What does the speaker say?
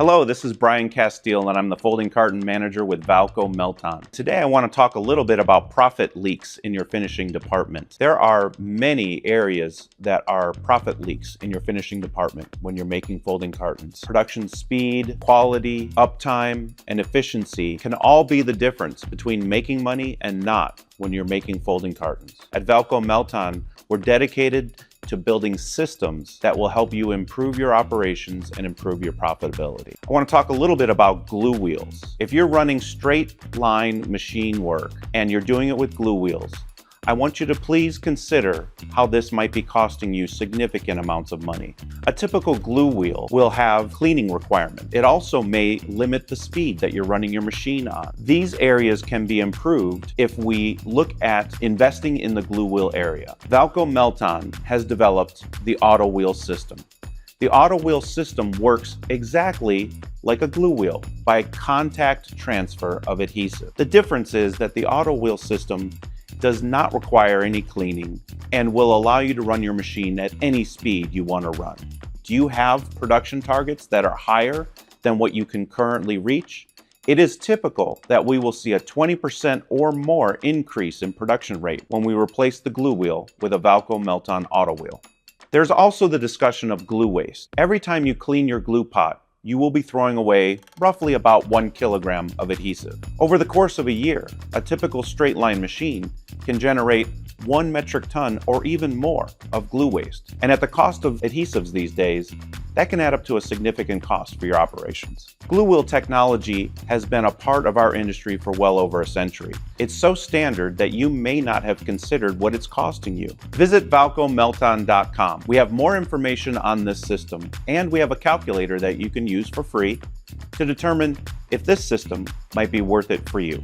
Hello, this is Brian Castile and I'm the folding carton manager with Valco Melton. Today I want to talk a little bit about profit leaks in your finishing department. There are many areas that are profit leaks in your finishing department when you're making folding cartons. Production speed, quality, uptime, and efficiency can all be the difference between making money and not when you're making folding cartons. At Valco Melton, we're dedicated to building systems that will help you improve your operations and improve your profitability. I want to talk a little bit about glue wheels. If you're running straight line machine work and you're doing it with glue wheels, I want you to please consider how this might be costing you significant amounts of money. A typical glue wheel will have cleaning requirements. It also may limit the speed that you're running your machine on. These areas can be improved if we look at investing in the glue wheel area. Valco Melton has developed the AutoWheel system. The AutoWheel system works exactly like a glue wheel by contact transfer of adhesive. The difference is that the AutoWheel system does not require any cleaning and will allow you to run your machine at any speed you want to run. Do you have production targets that are higher than what you can currently reach? It is typical that we will see a 20% or more increase in production rate when we replace the glue wheel with a Valco Melton AutoWheel. There's also the discussion of glue waste. Every time you clean your glue pot, you will be throwing away roughly about 1 kilogram of adhesive. Over the course of a year, a typical straight line machine can generate 1 metric ton or even more of glue waste. And at the cost of adhesives these days, that can add up to a significant cost for your operations. Glue wheel technology has been a part of our industry for well over a century. It's so standard that you may not have considered what it's costing you. Visit valcomelton.com. We have more information on this system, and we have a calculator that you can use for free to determine if this system might be worth it for you.